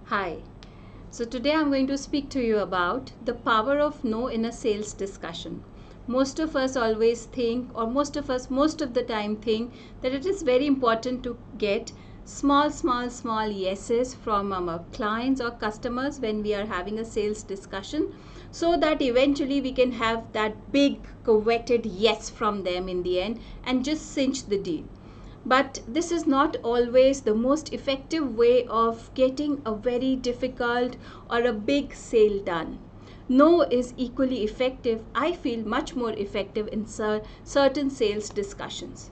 Hi. So today I'm going to speak to you about the power of no in a sales discussion. Most of us always think, or most of us most of the time think, that it is very important to get small yeses from our clients or customers when we are having a sales discussion, so that eventually we can have that big coveted yes from them in the end and just cinch the deal. But this is not always the most effective way of getting a very difficult or a big sale done. No is equally effective, I feel much more effective in certain sales discussions.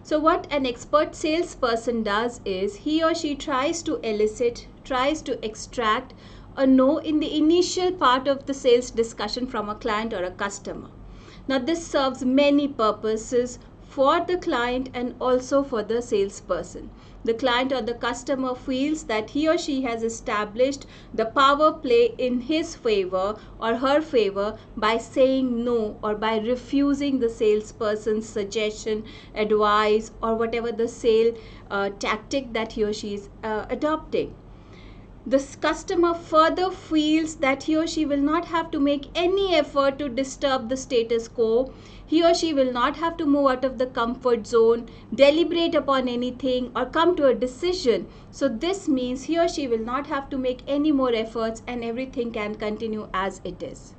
So what an expert salesperson does is he or she tries to extract a no in the initial part of the sales discussion from a client or a customer. Now this serves many purposes for the client and also for the salesperson. The client or the customer feels that he or she has established the power play in his favor or her favor by saying no or by refusing the salesperson's suggestion, advice, or whatever the sale tactic that he or she is adopting. This customer further feels that he or she will not have to make any effort to disturb the status quo. He or she will not have to move out of the comfort zone, deliberate upon anything, or come to a decision. So this means he or she will not have to make any more efforts and everything can continue as it is.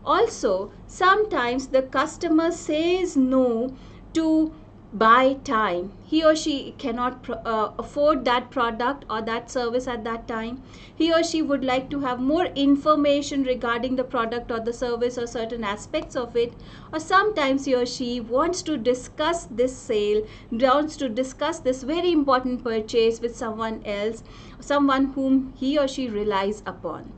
Also, sometimes the customer says no to buy time. He or she cannot afford that product or that service at that time. He or she would like to have more information regarding the product or the service or certain aspects of it. Or sometimes he or she wants to discuss this sale, wants to discuss this very important purchase with someone else, someone whom he or she relies upon.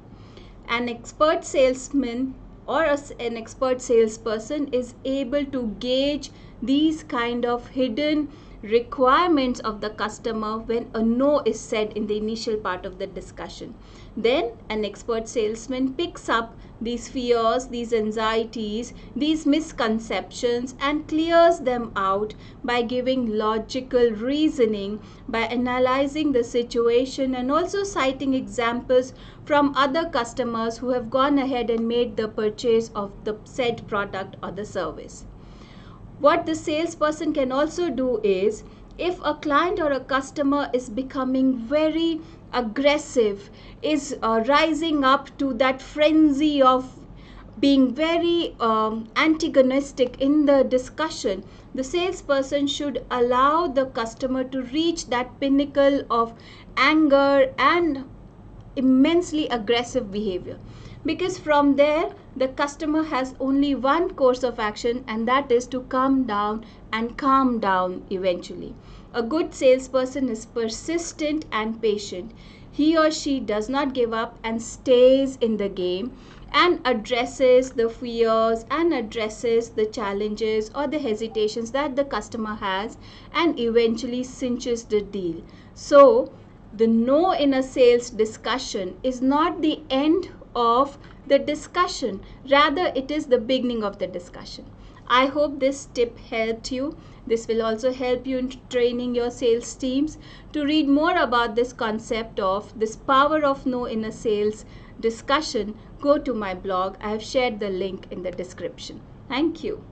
An expert salesman or an expert salesperson is able to gauge these kind of hidden requirements of the customer when a no is said in the initial part of the discussion. Then an expert salesman picks up these fears, these anxieties, these misconceptions and clears them out by giving logical reasoning, by analyzing the situation and also citing examples from other customers who have gone ahead and made the purchase of the said product or the service. What the salesperson can also do is, if a client or a customer is becoming very aggressive, is rising up to that frenzy of being very antagonistic in the discussion, the salesperson should allow the customer to reach that pinnacle of anger and immensely aggressive behavior, because from there the customer has only one course of action, and that is to come down and calm down eventually. A good salesperson is persistent and patient. He or she does not give up and stays in the game and addresses the fears and addresses the challenges or the hesitations that the customer has and eventually cinches the deal. So the no in a sales discussion is not the end of the discussion, rather it is the beginning of the discussion. I hope this tip helped you. This will also help you in training your sales teams. To read more about this concept of this power of no in a sales discussion, go to my blog. I have shared the link in the description. Thank you.